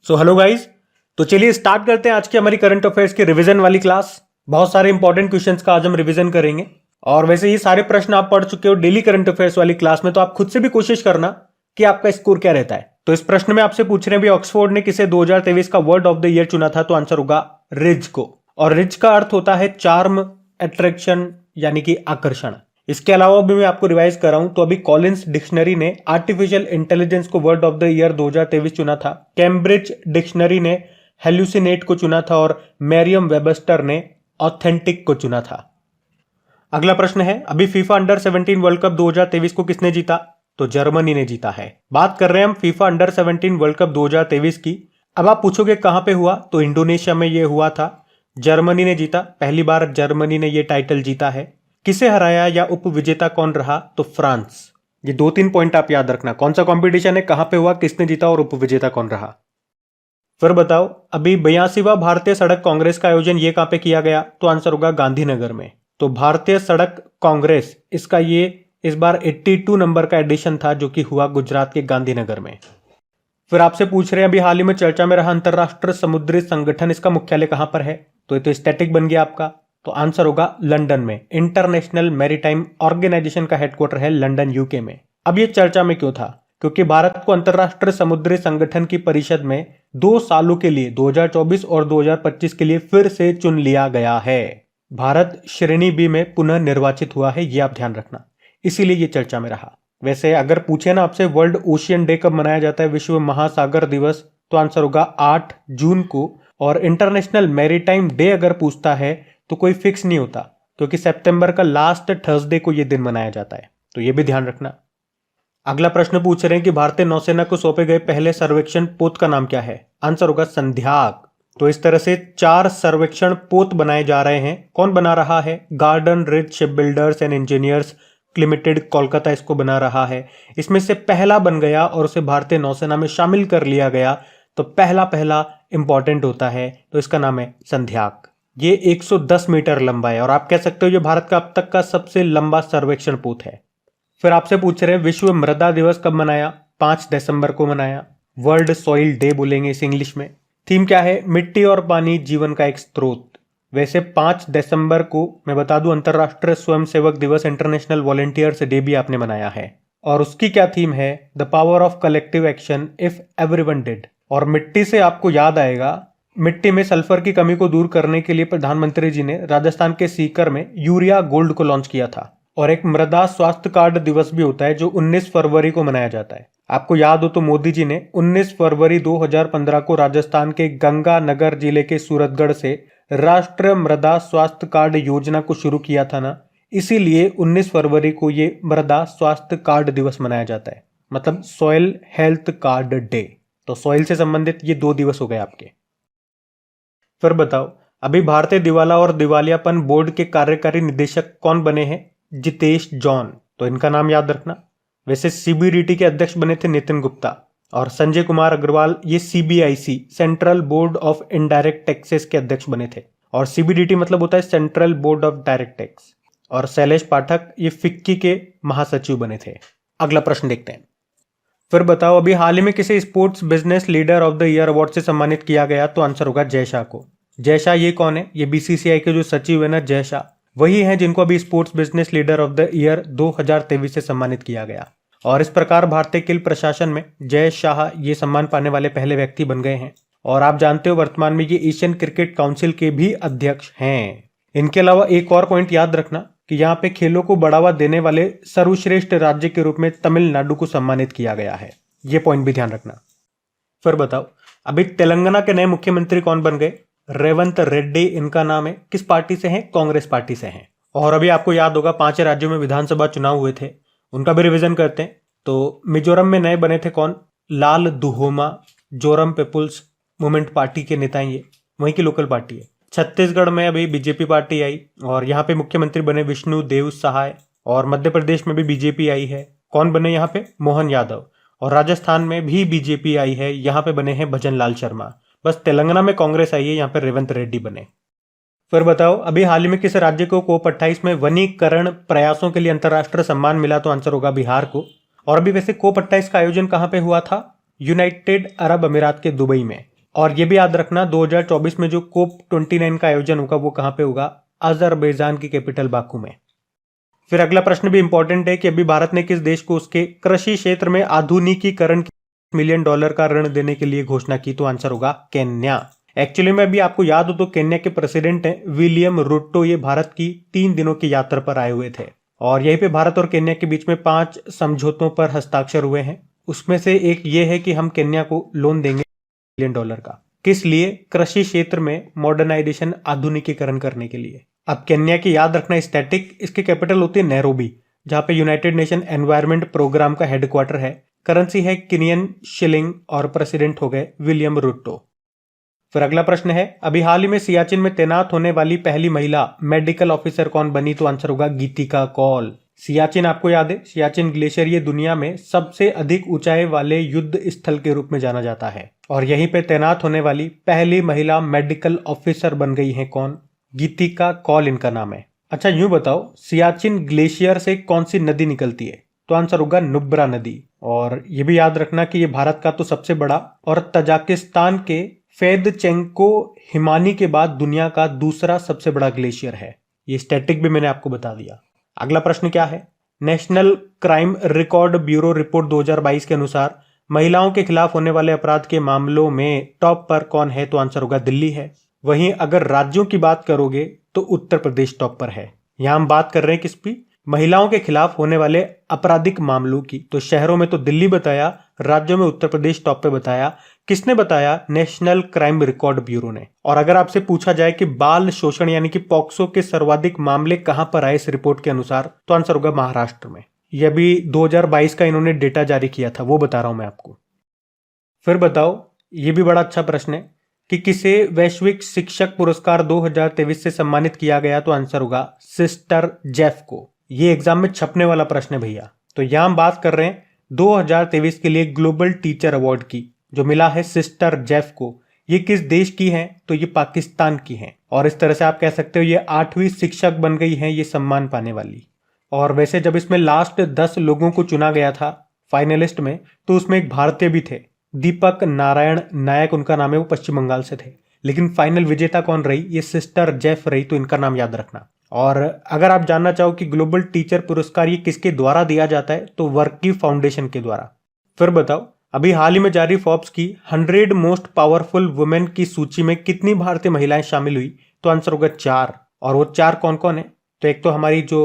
So hello guys. तो चलिए start करते हैं आज की हमारी करंट अफेयर्स की रिवीजन वाली क्लास। बहुत सारे इंपॉर्टेंट क्वेश्चंस का आज हम रिवीजन करेंगे और वैसे ये सारे प्रश्न आप पढ़ चुके हो डेली करंट अफेयर्स वाली क्लास में, तो आप खुद से भी कोशिश करना कि आपका स्कोर क्या रहता है। तो इस प्रश्न में आपसे पूछ रहे हैं भी ऑक्सफोर्ड ने किसे 2023 का वर्ड ऑफ द ईयर चुना था, तो आंसर होगा रिज को। और रिज का अर्थ होता है चार्म, अट्रैक्शन यानी कि आकर्षण। इसके अलावा भी मैं आपको रिवाइज कर रहा हूं, तो अभी कॉलिंस डिक्शनरी ने आर्टिफिशियल इंटेलिजेंस को वर्ड ऑफ द ईयर 2023 चुना था, कैम्ब्रिज डिक्शनरी ने हेल्यूसिनेट को चुना था और मैरियम वेबस्टर ने ऑथेंटिक को चुना था। अगला प्रश्न है, अभी फीफा अंडर 17 वर्ल्ड कप 2023 को किसने जीता, तो जर्मनी ने जीता है। बात कर रहे हैं हम फीफा अंडर 17 वर्ल्ड कप 2023 की। अब आप पूछोगे कहां पे हुआ, तो इंडोनेशिया में यह हुआ था। जर्मनी ने जीता, पहली बार जर्मनी ने यह टाइटल जीता है। किसे हराया या उप विजेता कौन रहा, तो फ्रांस। ये 2-3 पॉइंट आप याद रखना, कौन सा कंपटीशन है, कहां पे हुआ, किसने जीता और उप विजेता कौन रहा। फिर बताओ, अभी 82वां भारतीय सड़क कांग्रेस का आयोजन ये कहां पे किया गया, तो आंसर होगा गांधीनगर में। तो भारतीय सड़क कांग्रेस, इसका ये इस बार 82 नंबर का एडिशन था जो कि हुआ गुजरात के गांधीनगर में। फिर आपसे पूछ रहे हैं, अभी हाल ही में चर्चा में रहा अंतरराष्ट्रीय समुद्री संगठन, इसका मुख्यालय कहां पर है, तो ये तो स्टैटिक बन गया आपका। तो आंसर होगा लंदन में। इंटरनेशनल मैरीटाइम ऑर्गेनाइजेशन का हेडक्वार्टर है लंदन, यूके में। अब ये चर्चा में क्यों था, क्योंकि भारत को अंतरराष्ट्रीय समुद्री संगठन की परिषद में 2 सालों के लिए 2024 और 2025 के लिए फिर से चुन लिया गया है। भारत श्रेणी बी में पुनः निर्वाचित हुआ है, यह आप ध्यान रखना, इसीलिए ये चर्चा में रहा। वैसे अगर पूछे ना आपसे वर्ल्ड ओशियन डे कब मनाया जाता है, विश्व महासागर दिवस, तो आंसर होगा 8 जून को। और इंटरनेशनल मैरीटाइम डे अगर पूछता है तो कोई फिक्स नहीं होता, क्योंकि सितंबर का लास्ट थर्सडे को यह दिन मनाया जाता है, तो यह भी ध्यान रखना। अगला प्रश्न पूछ रहे हैं कि भारतीय नौसेना को सौंपे गए पहले सर्वेक्षण पोत का नाम क्या है, आंसर होगा संध्याक। तो इस तरह से 4 सर्वेक्षण पोत बनाए जा रहे हैं। कौन बना रहा है, garden rich ship builders and engineers limited Kolkata इसको बना रहा है। इसमें से पहला बन गया और उसे भारतीय नौसेना में शामिल कर लिया गया, तो पहला इंपॉर्टेंट होता है, तो इसका नाम है संध्याक। ये 110 मीटर लंबा है और आप कह सकते हो ये भारत का अब तक का सबसे लंबा सर्वेक्षण पोत है। फिर आपसे पूछ रहे हैं विश्व मृदा दिवस कब मनाया, 5 दिसंबर को मनाया। वर्ल्ड सॉइल डे बोलेंगे इस इंग्लिश में। थीम क्या है, मिट्टी और पानी जीवन का एक स्रोत। वैसे 5 दिसंबर को मैं बता दूं अंतरराष्ट्रीय स्वयंसेवक दिवस, इंटरनेशनल वॉलंटियर्स डे भी आपने मनाया है। और उसकी क्या थीम है, the power of collective action if everyone did. और मिट्टी से आपको याद आएगा, मिट्टी में सल्फर की कमी को दूर करने के लिए प्रधानमंत्री जी ने राजस्थान के सीकर में यूरिया गोल्ड को लॉन्च किया था। और एक मृदा स्वास्थ्य कार्ड दिवस भी होता है जो 19 फरवरी को मनाया जाता है। आपको याद हो तो मोदी जी ने 19 फरवरी 2015 को राजस्थान के गंगानगर जिले के सूरतगढ़ से राष्ट्रीय मृदा स्वास्थ्य कार्ड योजना को शुरू किया था ना, इसीलिए 19 फरवरी को ये मृदा स्वास्थ्य कार्ड दिवस मनाया जाता है, मतलब सॉइल हेल्थ कार्ड डे। तो सॉइल से संबंधित ये 2 दिवस हो गए आपके। फिर बताओ, अभी भारतीय दिवाला और दिवालियापन बोर्ड के कार्यकारी निदेशक कौन बने हैं, जितेश जॉन। तो इनका नाम याद रखना। वैसे सीबीडीटी के अध्यक्ष बने थे नितिन गुप्ता, और संजय कुमार अग्रवाल ये CBIC central board of indirect taxes के अध्यक्ष बने थे। और सीबीडीटी मतलब होता है central board of direct tax. और शैलेश पाठक ये फिक्की के महासचिव बने थे। अगला प्रश्न देखते हैं। फिर बताओ, अभी हाल ही में किसे sports business leader of the year award से सम्मानित किया गया, तो आंसर होगा जय शाह को। जय शाह ये कौन है, ये बीसीसीआई के जो सचिव है ना जय शाह, वही हैं जिनको अभी sports business leader of the year 2023 से सम्मानित किया गया। और इस प्रकार भारतीय खेल प्रशासन में जय शाह ये सम्मान पाने वाले पहले व्यक्ति बन गए हैं। और आप जानते हो वर्तमान में ये एशियन क्रिकेट काउंसिल के भी अध्यक्ष हैं। इनके अलावा एक और पॉइंट याद रखना कि यहाँ पे खेलों को बढ़ावा देने वाले सर्वश्रेष्ठ राज्य के रूप में तमिलनाडु को सम्मानित किया गया है, ये पॉइंट भी ध्यान रखना। फिर बताओ, अभी तेलंगाना के नए मुख्यमंत्री कौन बन गए, रेवंत रेड्डी इनका नाम है। किस पार्टी से हैं, कांग्रेस पार्टी से हैं। और अभी आपको याद होगा 5 राज्यों में विधानसभा चुनाव हुए थे, उनका भी रिवीजन करते हैं। तो मिजोरम में नए बने थे कौन, लाल दुहोमा, जोरम पीपुल्स मूवमेंट पार्टी के नेता हैं, ये वहीं की लोकल पार्टी है। छत्तीसगढ़ में अभी बीजेपी पार्टी आई और यहाँ पे मुख्यमंत्री बने विष्णु देव सहाय। और मध्य प्रदेश में भी बीजेपी आई है, कौन बने यहाँ पे, मोहन यादव। और राजस्थान में भी बीजेपी आई है, यहाँ पे बने हैं भजन लाल शर्मा। बस तेलंगाना में कांग्रेस आई है, यहाँ पे रेवंत रेड्डी बने। फिर बताओ, अभी हाल ही में किस राज्य को COP28 में वनीकरण प्रयासों के लिए अंतरराष्ट्रीय सम्मान मिला, तो आंसर होगा बिहार को। और अभी वैसे COP28 का आयोजन कहाँ पे हुआ था, यूनाइटेड अरब अमीरात के दुबई में। और ये भी याद रखना 2024 में जो कोप 29 का आयोजन होगा वो कहाँ पे होगा? अजरबैजान की कैपिटल बाकू में। फिर अगला प्रश्न भी इंपॉर्टेंट है कि अभी भारत ने किस देश को उसके कृषि क्षेत्र में आधुनिकीकरण $1 मिलियन का ऋण देने के लिए घोषणा की? तो आंसर होगा केन्या। एक्चुअली में अभी आपको याद हो तो केन्या के प्रेसिडेंट हैं विलियम रूटो, ये भारत की 3 दिनों की यात्रा पर आए हुए थे और यहीं पे भारत और केन्या के बीच में 5 समझौतों पर हस्ताक्षर हुए हैं। उसमें से एक ये है कि हम केन्या को लोन देंगे $1 मिलियन का। किस लिए? कृषि क्षेत्र में मॉडर्नाइजेशन, आधुनिकीकरण करने के लिए। अब केन्या की याद रखना स्टैटिक, इसकी कैपिटल होती है नैरोबी, जहां पे यूनाइटेड नेशन एनवायरमेंट प्रोग्राम का हेडक्वार्टर है। करेंसी है केनियन शिलिंग और प्रेसिडेंट हो गए विलियम रूटो। फिर अगला प्रश्न है, अभी हाल ही में सियाचिन में तैनात होने वाली पहली महिला मेडिकल ऑफिसर कौन बनी? तो आंसर होगा गीतिका कौल। सियाचिन आपको याद है, सियाचिन ग्लेशियर ये दुनिया में सबसे अधिक ऊंचाई वाले युद्ध स्थल के रूप में जाना जाता है और यहीं पे तैनात होने वाली पहली महिला मेडिकल ऑफिसर बन गई है कौन? गीतिका कौल इनका नाम है। अच्छा यूं बताओ, सियाचिन ग्लेशियर से कौन सी नदी निकलती है? तो आंसर होगा नुब्रा नदी। और ये भी याद रखना कि ये भारत का तो सबसे बड़ा और तजाकिस्तान के फेदचेंको हिमानी के बाद दुनिया का दूसरा सबसे बड़ा ग्लेशियर है। ये स्टैटिक भी मैंने आपको बता दिया। अगला प्रश्न क्या है, national crime record bureau report 2022 के अनुसार महिलाओं के खिलाफ होने वाले अपराध के मामलों में टॉप पर कौन है? तो आंसर होगा दिल्ली है। वहीं अगर राज्यों की बात करोगे तो उत्तर प्रदेश टॉप पर है। यहां हम बात कर रहे हैं किसकी? महिलाओं के खिलाफ होने वाले आपराधिक मामलों की। तो शहरों में तो दिल्ली बताया, राज्यों में उत्तर प्रदेश टॉप पे बताया। किसने बताया? नेशनल क्राइम रिकॉर्ड ब्यूरो ने। और अगर आपसे पूछा जाए कि बाल शोषण यानी कि पॉक्सो के सर्वाधिक मामले कहां पर आए इस रिपोर्ट के अनुसार, तो आंसर होगा महाराष्ट्र में। यह भी 2022 का इन्होंने डेटा जारी किया था, वो बता रहा हूं मैं आपको। फिर बताओ, ये भी बड़ा अच्छा प्रश्न है कि किसे वैश्विक शिक्षक पुरस्कार 2023 से सम्मानित किया गया? तो आंसर होगा सिस्टर जेफ को। ये एग्जाम में छपने वाला प्रश्न है भैया। तो यहां हम बात कर रहे हैं 2023 के लिए ग्लोबल टीचर अवार्ड की, जो मिला है सिस्टर जेफ को। ये किस देश की है? तो ये पाकिस्तान की है। और इस तरह से आप कह सकते हो ये 8वीं शिक्षक बन गई हैं ये सम्मान पाने वाली। और वैसे जब इसमें लास्ट 10 लोगों को चुना गया था फाइनलिस्ट में, तो उसमें एक भारतीय भी थे, दीपक नारायण नायक उनका नाम है, वो पश्चिम बंगाल से थे। लेकिन फाइनल विजेता कौन रही? ये सिस्टर जेफ रही। तो इनका नाम याद रखना। और अगर आप जानना चाहो कि ग्लोबल टीचर पुरस्कार ये किसके द्वारा दिया जाता है, तो वर्की फाउंडेशन के द्वारा। फिर बताओ, अभी हाल ही में जारी फोर्ब्स की 100 मोस्ट पावरफुल वुमेन की सूची में कितनी भारतीय महिलाएं शामिल हुई? तो आंसर होगा 4। और वो 4 कौन कौन है? तो एक तो हमारी जो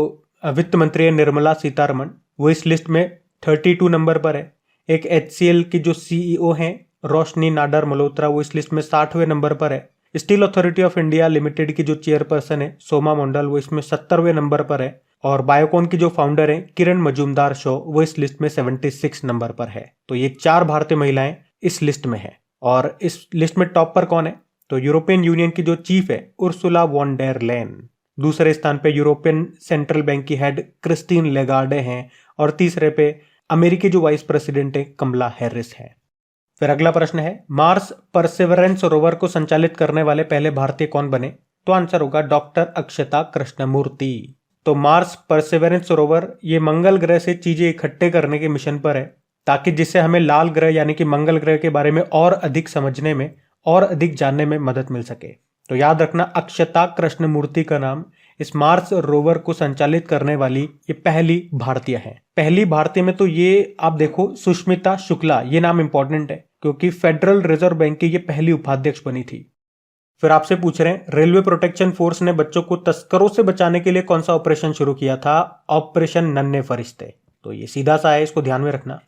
वित्त मंत्री है निर्मला सीतारमण, वो इस लिस्ट में 32 नंबर पर है। एक HCL की जो CEO हैं रोशनी नाडर मल्होत्रा, वो इस लिस्ट में 60वें नंबर पर है। Steel authority of India limited की जो चेयरपर्सन है सोमा मंडल, वो इसमें 70वें नंबर पर है। और बायोकॉन की जो फाउंडर है किरण मजूमदार शो, वो इस लिस्ट में 76 नंबर पर है। तो ये 4 भारतीय महिलाएं इस लिस्ट में है। और इस लिस्ट में टॉप पर कौन है? तो यूरोपियन यूनियन की जो चीफ है उर्सुला वॉन डेर लेन। दूसरे स्थान पे यूरोपियन सेंट्रल बैंक की हेड क्रिस्टीन लेगार्डे हैं। और तीसरे पे अमेरिकी जो वाइस प्रेसिडेंट है कमला हैरिस है। फिर अगला प्रश्न है, मार्स परसेवरेंस रोवर को संचालित करने वाले पहले भारतीय कौन बने? तो आंसर होगा डॉक्टर अक्षता कृष्णमूर्ति। तो मार्स परसेवरेंस रोवर ये मंगल ग्रह से चीजें इकट्ठे करने के मिशन पर है, ताकि जिससे हमें लाल ग्रह यानी कि मंगल ग्रह के बारे में और अधिक समझने में और अधिक जानने में मदद मिल सके। तो याद रखना, अक्षता कृष्णमूर्ति का नाम इस मार्स रोवर को संचालित करने वाली ये पहली भारतीय है। पहली भारतीय में तो ये आप देखो सुष्मिता शुक्ला, ये नाम इंपॉर्टेंट है क्योंकि फेडरल रिजर्व बैंक की ये पहली उपाध्यक्ष बनी थी। फिर आपसे पूछ रहे हैं, रेलवे प्रोटेक्शन फोर्स ने बच्चों को तस्करों से बचाने के लिए कौन सा ऑपरेशन शुरू किया था? ऑपरेशन नन्हे फरिश्ते। तो ये सीधा सा है, इसको ध्यान में रखना।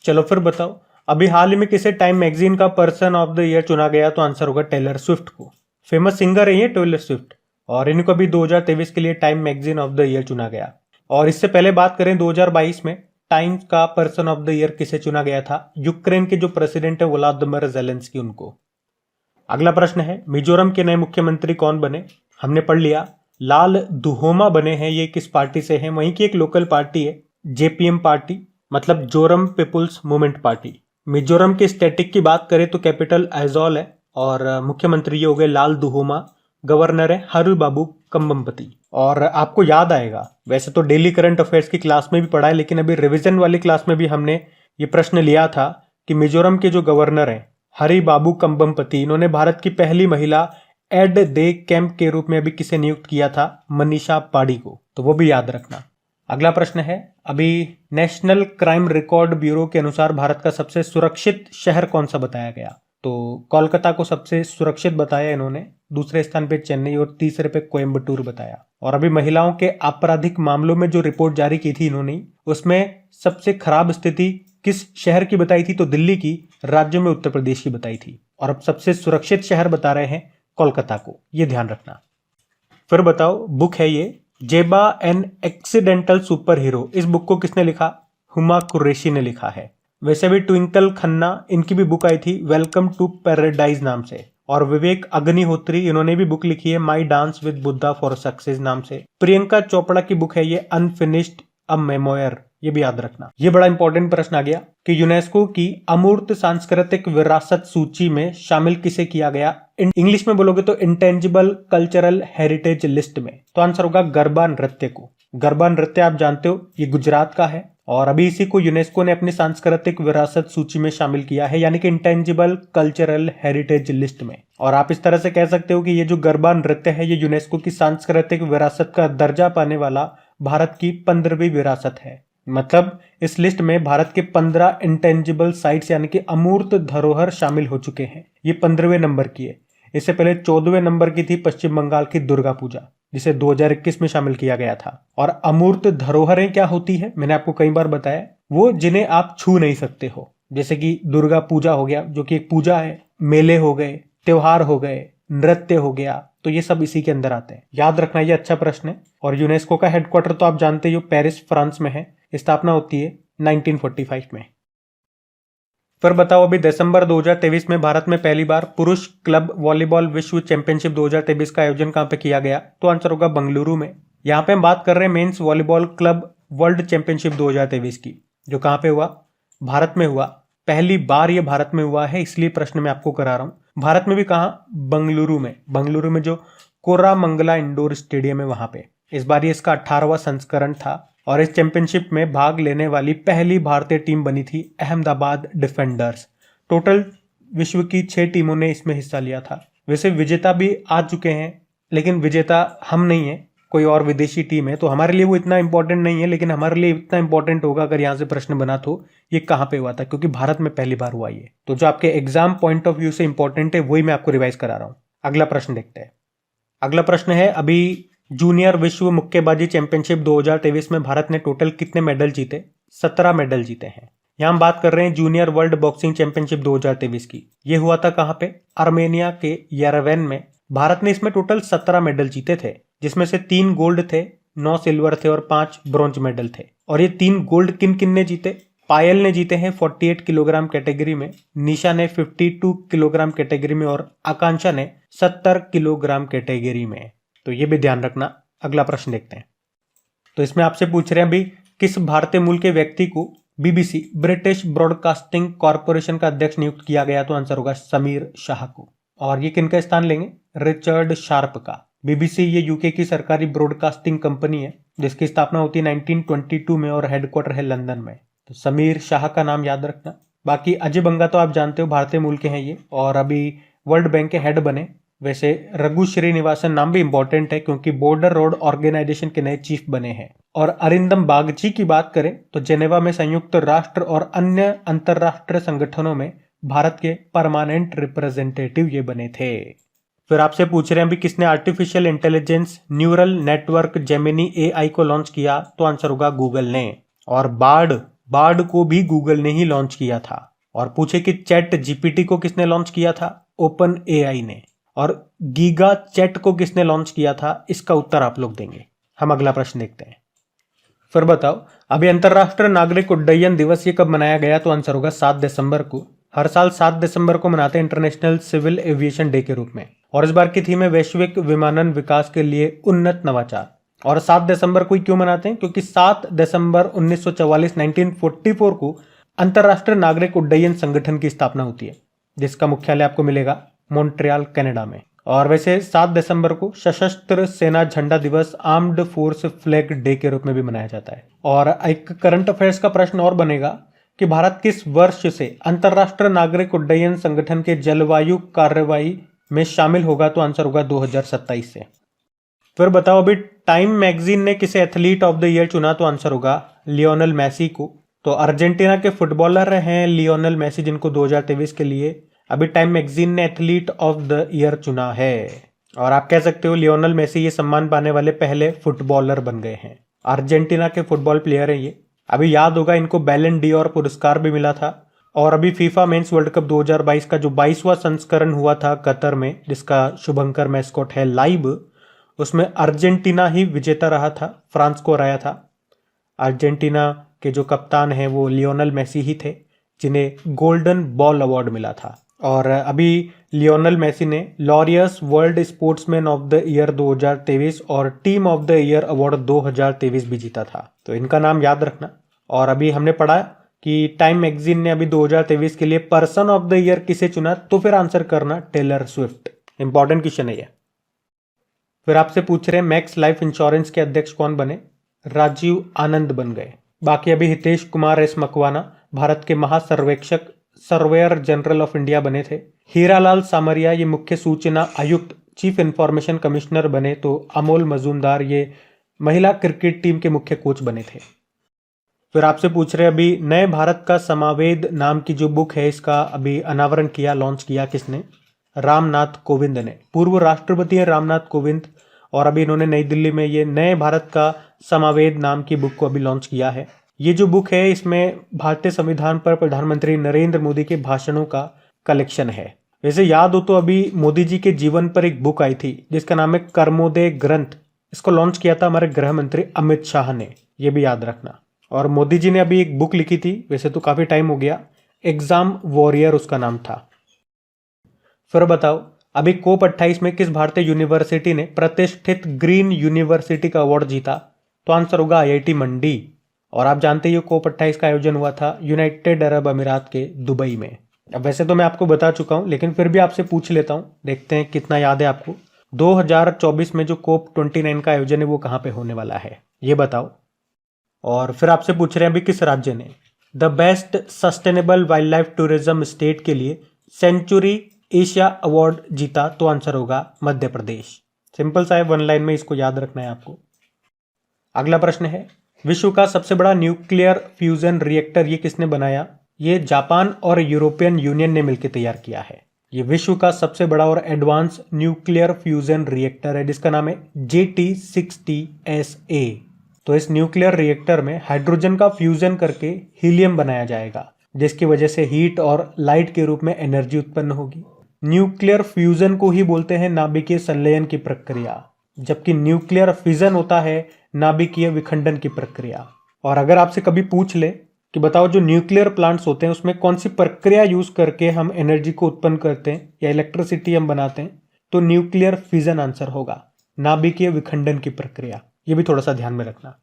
चलो फिर बताओ, अभी हाल ही में किसे टाइम मैगजीन का पर्सन ऑफ द ईयर चुना गया? तो आंसर होगा टेलर स्विफ्ट को। फेमस सिंगर है ये टेलर स्विफ्ट, और इनको भी 2023 के लिए time magazine of the year चुना गया। और इससे पहले बात करें 2022 में टाइम्स का पर्सन ऑफ द ईयर किसे चुना गया था? यूक्रेन के जो प्रेसिडेंट है व्लादिमीर ज़ेलेंस्की उनको। अगला प्रश्न है, मिजोरम के नए मुख्यमंत्री कौन बने? हमने पढ़ लिया, लाल दुहोमा बने हैं। ये किस पार्टी से हैं? वहीं की एक लोकल पार्टी है JPM पार्टी, मतलब Zoram people's movement party. Mizoram के स्टैटिक की बात करें तो कैपिटल आइजॉल है और मुख्यमंत्री ये हो गए लाल दुहोमा। गवर्नर है हरुबाबू कंबम्पति। और आपको याद आएगा, वैसे तो डेली करंट अफेयर्स की क्लास में भी पढ़ा है, लेकिन अभी रिवीजन वाली क्लास में भी हमने ये प्रश्न लिया था कि मिजोरम के जो गवर्नर हैं हरि बाबू कंबमपति, इन्होंने भारत की पहली महिला एड दे कैंप के रूप में अभी किसे नियुक्त किया था? मनीषा पाड़ी को, तो वो भी याद रखना। अगला प्रश्न है, अभी नेशनल क्राइम रिकॉर्ड ब्यूरो के अनुसार भारत का सबसे सुरक्षित शहर कौन सा बताया गया? तो कोलकाता को सबसे सुरक्षित बताया इन्होंने, दूसरे स्थान पे चेन्नई और तीसरे पे कोयम्बटूर बताया। और अभी महिलाओं के आपराधिक मामलों में जो रिपोर्ट जारी की थी इन्होंने, उसमें सबसे खराब स्थिति किस शहर की बताई थी? तो दिल्ली की, राज्यों में उत्तर प्रदेश की बताई थी। और अब सबसे सुरक्षित शहर बता रहे हैं कोलकाता को, ये ध्यान रखना। फिर बताओ, बुक है ये जेबा एन एक्सीडेंटल सुपर हीरो, इस बुक को किसने लिखा? हुमा कुरैशी ने लिखा है। वैसे भी ट्विंकल खन्ना, इनकी भी बुक आई थी वेलकम टू पैराडाइज नाम से। और विवेक अग्निहोत्री, इन्होंने भी बुक लिखी है my dance with Buddha for success नाम से। प्रियंका चोपड़ा की बुक है ये अनफिनिश्ड अ मेमोयर, ये भी याद रखना। ये बड़ा इंपॉर्टेंट प्रश्न आ गया कि यूनेस्को की अमूर्त सांस्कृतिक विरासत सूची में शामिल किसे किया गया? इंग्लिश में बोलोगे तो इंटेंजिबल कल्चरल हेरिटेज लिस्ट में। तो आंसर होगा गरबा नृत्य को। गरबा नृत्य आप जानते हो, ये गुजरात का है और अभी इसी को यूनेस्को ने अपनी सांस्कृतिक विरासत सूची में शामिल किया है, यानी कि इंटेंजिबल कल्चरल हेरिटेज लिस्ट में। और आप इस तरह से कह सकते हो कि ये जो गरबा नृत्य है, ये यूनेस्को की सांस्कृतिक विरासत का दर्जा पाने वाला भारत की 15वीं विरासत है। मतलब इस लिस्ट में भारत के 15 इंटेंजिबल साइट्स यानी कि अमूर्त धरोहर शामिल हो चुके हैं। ये 15वें नंबर की है। इससे पहले 14वें नंबर की थी पश्चिम बंगाल की दुर्गा पूजा, जिसे 2021 में शामिल किया गया था। और अमूर्त धरोहरें क्या होती है, मैंने आपको कई बार बताया, वो जिन्हें आप छू नहीं सकते हो। जैसे कि दुर्गा पूजा हो गया, जो कि एक पूजा है, मेले हो गए, त्योहार हो गए, नृत्य हो गया, तो ये सब इसी के अंदर आते हैं। याद रखना, ये अच्छा प्रश्न है। और यूनेस्को का हेडक्वार्टर तो आप जानते ही हो, पेरिस फ्रांस में है। स्थापना होती है 1945 में। फिर बताओ, अभी दिसंबर 2023 में भारत में पहली बार पुरुष क्लब वॉलीबॉल विश्व चैंपियनशिप 2023 का आयोजन कहां पे किया गया? तो आंसर होगा बंगलुरु में। यहां पे हम बात कर रहे हैं men's volleyball club world championship 2023 की, जो कहां पे हुआ? भारत में हुआ। पहली बार ये भारत में हुआ है, इसलिए प्रश्न मैं आपको करा रहा हूं। भारत में भी कहा? बंगलुरु में। बंगलुरु में जो कोरामंगला इंडोर स्टेडियम है वहां पे। इस बार ये इसका 18वां संस्करण था और इस चैंपियनशिप में भाग लेने वाली पहली भारतीय टीम बनी थी अहमदाबाद डिफेंडर्स। टोटल विश्व की 6 टीमों ने इसमें हिस्सा लिया था। वैसे विजेता भी आ चुके हैं, लेकिन विजेता हम नहीं है, कोई और विदेशी टीम है, तो हमारे लिए वो इतना इंपॉर्टेंट नहीं है। लेकिन हमारे लिए इतना इंपॉर्टेंट होगा अगर यहाँ से प्रश्न बना तो ये कहाँ पे हुआ था, क्योंकि भारत में पहली बार हुआ ये। तो जो आपके एग्जाम पॉइंट ऑफ व्यू से इंपॉर्टेंट है वही मैं आपको रिवाइज करा रहा हूँ। अगला प्रश्न देखते हैं। अगला प्रश्न है, अभी जूनियर विश्व मुक्केबाजी चैंपियनशिप 2023 में भारत ने टोटल कितने मेडल जीते? 17 मेडल जीते हैं। यहां हम बात कर रहे हैं जूनियर वर्ल्ड बॉक्सिंग चैंपियनशिप 2023 की। ये हुआ था कहां पे? आर्मेनिया के येरेवन में। भारत ने इसमें टोटल 17 मेडल जीते थे, जिसमें से 3 गोल्ड थे, 9 सिल्वर थे और 5 ब्रॉन्ज मेडल थे। और ये 3 गोल्ड किन किन ने जीते? पायल ने जीते हैं 48 किलोग्राम कैटेगरी में, निशा ने 52 किलोग्राम कैटेगरी में और आकांक्षा ने 70 किलोग्राम कैटेगरी में। तो ये भी ध्यान रखना। अगला प्रश्न देखते हैं। तो इसमें आपसे पूछ रहे हैं भी किस भारतीय मूल के व्यक्ति को बीबीसी ब्रिटिश ब्रॉडकास्टिंग कॉर्पोरेशन का अध्यक्ष नियुक्त किया गया? तो आंसर होगा समीर शाह को। और ये किनका स्थान लेंगे? रिचर्ड शार्प का। बीबीसी ये यूके की सरकारी ब्रॉडकास्टिंग कंपनी है, जिसकी स्थापना होती है 1922 में और हेडक्वार्टर है लंदन में। तो समीर शाह का नाम याद रखना। बाकी अजय बंगा तो आप जानते हो, भारतीय मूल के हैं ये और अभी वर्ल्ड बैंक के हेड बने। वैसे रघु श्रीनिवासन नाम भी इंपॉर्टेंट है, क्योंकि बॉर्डर रोड ऑर्गेनाइजेशन के नए चीफ बने हैं। और अरिंदम बागची की बात करें तो जेनेवा में संयुक्त राष्ट्र और अन्य अंतरराष्ट्रीय संगठनों में भारत के परमानेंट रिप्रेजेंटेटिव ये बने थे। फिर आपसे पूछ रहे हैं भी किसने artificial intelligence neural network Gemini AI को लॉन्च किया? तो आंसर होगा गूगल ने। और बार्ड को भी गूगल ने ही लॉन्च किया था। और पूछे कि चैट जीपीटी को किसने लॉन्च किया था? ओपन एआई ने। और गीगा चैट को किसने लॉन्च किया था? इसका उत्तर आप लोग देंगे। हम अगला प्रश्न देखते हैं। फिर बताओ, अभी अंतरराष्ट्रीय नागरिक उड्डयन दिवस ये कब मनाया गया? तो आंसर होगा 7 दिसंबर को। हर साल 7 दिसंबर को मनाते हैं इंटरनेशनल सिविल एविएशन डे के रूप में। और इस बार की थीम है वैश्विक विमानन विकास के लिए उन्नत नवाचार। और 7 दिसंबर को क्यों मनाते हैं? क्योंकि 7 दिसंबर 1944 को अंतरराष्ट्रीय नागरिक उड्डयन संगठन की स्थापना होती है, जिसका मुख्यालय आपको मिलेगा मॉन्ट्रियल कनाडा में। और वैसे 7 दिसंबर को सशस्त्र सेना झंडा दिवस आर्म्ड फोर्स फ्लैग डे के रूप में भी मनाया जाता है। और एक करंट अफेयर्स का प्रश्न और बनेगा कि भारत किस वर्ष से अंतर्राष्ट्रीय नागरिक उड्डयन संगठन के जलवायु कार्रवाई में शामिल होगा, तो आंसर होगा 2027 से। फिर बताओ अभी टाइम मैगजीन ने किसे एथलीट ऑफ द ईयर चुना, तो आंसर होगा लियोनेल मेसी को। तो अर्जेंटीना के फुटबॉलर हैं लियोनेल मेसी, जिनको 2023 के लिए अभी टाइम मैगजीन ने एथलीट ऑफ द ईयर चुना है। और आप कह सकते हो लियोनेल मेसी ये सम्मान पाने वाले पहले फुटबॉलर बन गए हैं। अर्जेंटीना के फुटबॉल प्लेयर हैं ये। अभी याद होगा इनको बैलन डी'ओर पुरस्कार भी मिला था। और अभी फीफा मेंस वर्ल्ड कप 2022 का जो 22वां संस्करण हुआ था कतर में, जिसका शुभंकर मैस्कॉट है लाइव, उसमें अर्जेंटीना ही विजेता रहा था, फ्रांस को हराया था। अर्जेंटीना के जो कप्तान हैं वो लियोनेल मेसी ही थे, जिन्हें गोल्डन बॉल अवार्ड मिला था। और अभी लियोनेल मेसी ने Laureus world sportsman of the year 2023 और team of the year award 2023 भी जीता था, तो इनका नाम याद रखना। और अभी हमने पढ़ा कि टाइम मैगजीन ने अभी 2023 के लिए पर्सन ऑफ द ईयर किसे चुना, तो फिर आंसर करना टेलर स्विफ्ट। इंपॉर्टेंट क्वेश्चन है ये। फिर आपसे पूछ रहे हैं मैक्स लाइफ इंश्योरेंस के अध्यक्ष कौन बने, राजीव आनंद बन गए। बाकी अभी हितेश कुमार एस मकवाना भारत के महासर्वेक्षक सर्वेयर जनरल ऑफ इंडिया बने थे। हीरालाल सामरिया ये मुख्य सूचना आयुक्त चीफ इंफॉर्मेशन कमिश्नर बने। तो अमोल मजूमदार ये महिला क्रिकेट टीम के मुख्य कोच बने थे। फिर आपसे पूछ रहे अभी नए भारत का समावेद नाम की जो बुक है, इसका अभी अनावरण किया, लॉन्च किया किसने, रामनाथ कोविंद ने। पूर्व राष्ट्रपति हैं रामनाथ कोविंद, और अभी इन्होंने नई दिल्ली में ये नए भारत का समावेद नाम की बुक को अभी लॉन्च किया है। ये जो बुक है इसमें भारतीय संविधान पर प्रधानमंत्री नरेंद्र मोदी के भाषणों का कलेक्शन है। वैसे याद हो तो अभी मोदी जी के जीवन पर एक बुक आई थी जिसका नाम है कर्मोदय ग्रंथ। इसको लॉन्च किया था हमारे गृह मंत्री अमित शाह ने, ये भी याद रखना। और मोदी जी ने अभी एक बुक लिखी थी, वैसे तो काफी टाइम हो गया, एग्जाम वॉरियर उसका नाम था। फिर बताओ अभी कोप 28 में किस भारतीय यूनिवर्सिटी ने प्रतिष्ठित ग्रीन यूनिवर्सिटी का अवार्ड जीता, तो आंसर होगा आईआईटी मंडी। और आप जानते ही कोप 28 का आयोजन हुआ था यूनाइटेड अरब अमीरात के दुबई में। अब वैसे तो मैं आपको बता चुका हूं, लेकिन फिर भी आपसे पूछ लेता हूं, देखते हैं कितना याद है आपको। 2024 में जो कोप 29 का आयोजन है वो कहां पे होने वाला है, ये बताओ। और फिर आपसे पूछ रहे हैं अभी किस राज्य ने the best sustainable wild life tourism state के लिए सेंचुरी एशिया अवार्ड जीता, तो आंसर होगा मध्य प्रदेश। सिंपल सा है, वन लाइन में इसको याद रखना है आपको। अगला प्रश्न है विश्व का सबसे बड़ा न्यूक्लियर फ्यूजन रिएक्टर ये किसने बनाया, ये जापान और यूरोपियन यूनियन ने मिलकर तैयार किया है। ये विश्व का सबसे बड़ा और एडवांस न्यूक्लियर फ्यूजन रिएक्टर है जिसका नाम है JT60SA। तो इस न्यूक्लियर रिएक्टर में हाइड्रोजन का फ्यूजन करके हीलियम बनाया जाएगा, जिसकी वजह से हीट और लाइट के रूप में एनर्जी उत्पन्न होगी। न्यूक्लियर फ्यूजन को ही बोलते हैं नाभिकीय संलयन की प्रक्रिया, जबकि न्यूक्लियर फिजन होता है नाभिकीय विखंडन की प्रक्रिया। और अगर आपसे कभी पूछ ले कि बताओ जो न्यूक्लियर प्लांट्स होते हैं उसमें कौन सी प्रक्रिया यूज करके हम एनर्जी को उत्पन्न करते हैं या इलेक्ट्रिसिटी हम बनाते हैं, तो न्यूक्लियर फिजन आंसर होगा, नाभिकीय विखंडन की प्रक्रिया। ये भी थोड़ा सा ध्यान में रखना।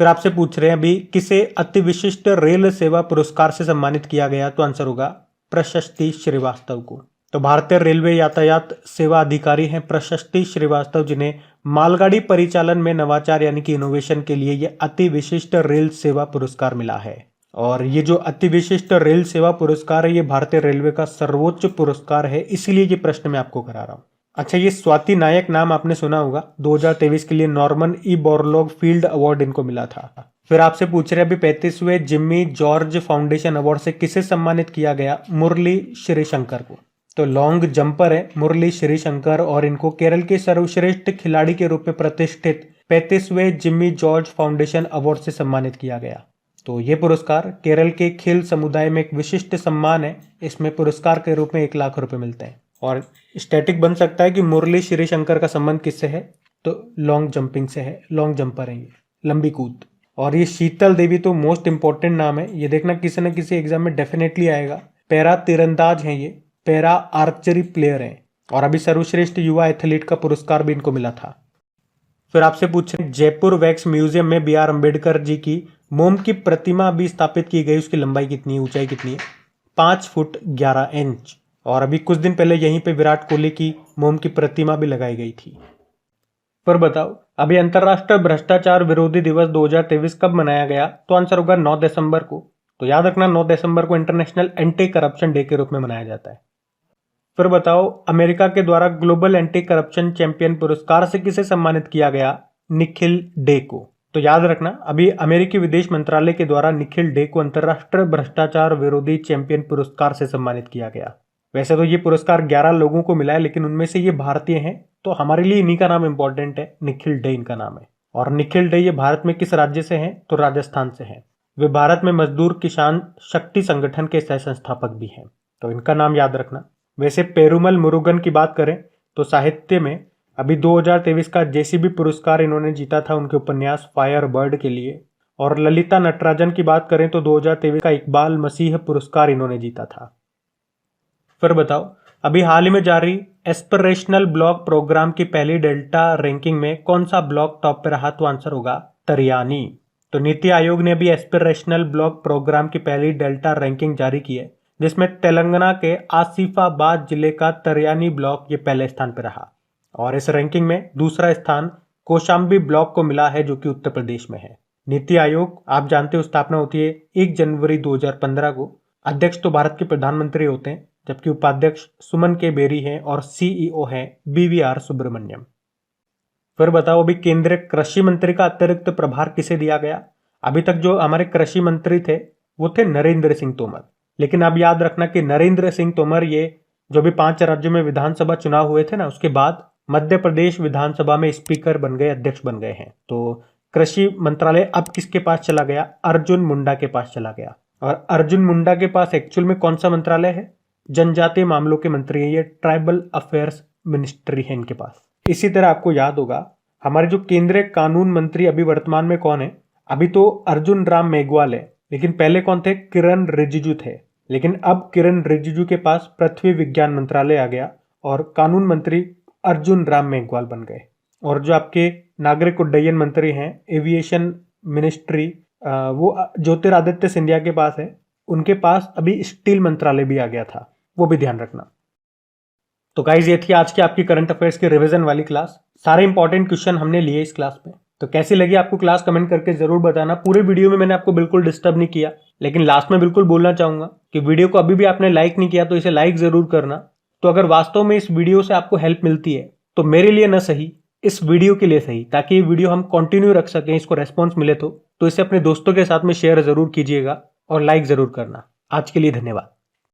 फिर आपसे पूछ रहे हैं अभी किसे अति विशिष्ट रेल सेवा पुरस्कार से सम्मानित किया गया, तो आंसर होगा प्रशस्ति श्रीवास्तव को। तो भारतीय रेलवे यातायात सेवा अधिकारी हैं प्रशस्ति श्रीवास्तव, जिन्हें मालगाड़ी परिचालन में नवाचार यानी कि इनोवेशन के लिए ये अति विशिष्ट रेल सेवा पुरस्कार मिला है। और ये जो अति विशिष्ट रेल सेवा पुरस्कार है ये भारतीय रेलवे का सर्वोच्च पुरस्कार है, इसीलिए ये प्रश्न मैं आपको करा रहा हूँ। अच्छा, ये स्वाति नायक नाम आपने सुना होगा, 2023 के लिए Norman E Borlaug field award इनको मिला था। फिर आपसे पूछ रहे अभी 35वें जिम्मी जॉर्ज फाउंडेशन अवार्ड से किसे सम्मानित किया गया, मुरली श्रीशंकर को। तो लॉन्ग जंपर है मुरली श्रीशंकर, और इनको केरल के सर्वश्रेष्ठ खिलाड़ी के रूप में प्रतिष्ठित 35वें जिम्मी जॉर्ज फाउंडेशन अवार्ड से सम्मानित किया गया। तो ये पुरस्कार केरल के खेल समुदाय में एक विशिष्ट सम्मान है, इसमें पुरस्कार के रूप में 1 लाख रुपए मिलते हैं। और स्टैटिक बन सकता है कि मुरली श्रीशंकर का संबंध किससे है, तो लॉन्ग जंपिंग से है, लॉन्ग जंपर है ये, लंबी कूद। और ये शीतल देवी तो मोस्ट इंपॉर्टेंट नाम है, ये देखना किसी न किसी एग्जाम में डेफिनेटली आएगा। पैरा तीरंदाज हैं ये, पैरा आर्चरी प्लेयर हैं, और अभी सर्वश्रेष्ठ युवा एथलीट का पुरस्कार भी इनको मिला था। फिर आपसे पूछ रहे जयपुर वैक्स म्यूजियम में BR अम्बेडकर जी की मोम की प्रतिमा अभी स्थापित की गई, उसकी लंबाई कितनी है, ऊंचाई कितनी है, 5 फुट 11 इंच। और अभी कुछ दिन पहले यहीं पे विराट कोहली की मोम की प्रतिमा भी लगाई गई थी। पर बताओ अभी अंतर्राष्ट्रीय भ्रष्टाचार विरोधी दिवस 2023 कब मनाया गया, तो आंसर होगा 9 दिसंबर को। तो याद रखना 9 दिसंबर को इंटरनेशनल एंटी करप्शन डे के रूप में मनाया जाता है। फिर बताओ, अमेरिका के द्वारा ग्लोबल एंटी करप्शन चैंपियन पुरस्कार से किसे सम्मानित किया गया? निखिल डे को। तो याद रखना, अभी अमेरिकी विदेश मंत्रालय के द्वारा निखिल डे को अंतरराष्ट्रीय भ्रष्टाचार विरोधी चैंपियन पुरस्कार से सम्मानित किया गया। वैसे तो ये पुरस्कार 11 लोगों को मिला है, लेकिन उनमें से ये भारतीय हैं, तो हमारे लिए इन्हीं का नाम इंपॉर्टेंट है। निखिल डे इनका नाम है। और निखिल डे ये भारत में किस राज्य से हैं? तो राजस्थान से हैं। वे भारत में मजदूर किसान शक्ति संगठन के सह संस्थापक भी हैं, तो इनका नाम याद रखना। वैसे पेरुमल मुरुगन की बात करें तो साहित्य में अभी 2023 का जेसीबी पुरस्कार इन्होंने जीता था उनके उपन्यास फायर बर्ड के लिए। और ललिता नटराजन की बात करें तो 2023 का इकबाल मसीह पुरस्कार इन्होंने जीता था। फिर बताओ, अभी हाल ही में जारी एस्पिरेशनल ब्लॉक प्रोग्राम की पहली डेल्टा रैंकिंग में कौन सा ब्लॉक टॉप पे रहा? तो आंसर होगा तरियानी। तो नीति आयोग ने अभी एस्पिरेशनल ब्लॉक प्रोग्राम की पहली डेल्टा रैंकिंग जारी की है, जिसमें तेलंगाना के आसिफाबाद जिले का तरियानी ब्लॉक ये पहले स्थान पर रहा। और इस रैंकिंग में दूसरा स्थान कौशाम्बी ब्लॉक को मिला है, जो कि उत्तर प्रदेश में है। नीति आयोग आप जानते हो स्थापना होती है 1 जनवरी 2015 को। अध्यक्ष तो भारत के प्रधानमंत्री होते हैं, जबकि उपाध्यक्ष सुमन के बेरी हैं और सीईओ हैं BVR सुब्रमण्यम। फिर बताओ, अभी केंद्रीय कृषि मंत्री का अतिरिक्त प्रभार किसे दिया गया? अभी तक जो हमारे कृषि मंत्री थे वो थे नरेंद्र सिंह तोमर, लेकिन अब याद रखना कि नरेंद्र सिंह तोमर ये जो भी 5 राज्यों में विधानसभा चुनाव हुए थे ना, उसके बाद मध्य प्रदेश विधानसभा में स्पीकर बन गए, अध्यक्ष बन गए हैं। तो कृषि मंत्रालय अब किसके पास चला गया? अर्जुन मुंडा के पास चला गया। और अर्जुन मुंडा के पास एक्चुअल में कौन सा मंत्रालय है? जनजातीय मामलों के मंत्री है, ये ट्राइबल अफेयर्स मिनिस्ट्री है इनके पास। इसी तरह आपको याद होगा हमारे जो केंद्रीय कानून मंत्री अभी वर्तमान में कौन है? अभी तो अर्जुन राम मेघवाल है, लेकिन पहले कौन थे? किरण रिजिजू थे। लेकिन अब किरण रिजिजू के पास पृथ्वी विज्ञान मंत्रालय आ गया और कानून मंत्री अर्जुन राम मेघवाल बन गए। और जो आपके नागरिक उड्डयन मंत्री हैं, एविएशन मिनिस्ट्री, वो ज्योतिरादित्य सिंधिया के पास है। उनके पास अभी स्टील मंत्रालय भी आ गया था, वो भी ध्यान रखना। तो गाइज, ये थी आज की आपकी करंट अफेयर्स की रिवीजन वाली क्लास। सारे इंपॉर्टेंट क्वेश्चन हमने लिए इस क्लास में। तो कैसी लगी आपको क्लास? कमेंट करके जरूर बताना। पूरे वीडियो में मैंने आपको बिल्कुल डिस्टर्ब नहीं किया, लेकिन लास्ट में बिल्कुल बोलना चाहूंगा कि वीडियो को अभी भी आपने लाइक नहीं किया तो इसे लाइक जरूर करना। तो अगर वास्तव में इस वीडियो से आपको हेल्प मिलती है तो मेरे लिए न सही, इस वीडियो के लिए सही, ताकि ये वीडियो हम कंटिन्यू रख सकें, इसको रेस्पॉन्स मिले तो इसे अपने दोस्तों के साथ में शेयर जरूर कीजिएगा और लाइक जरूर करना। आज के लिए धन्यवाद।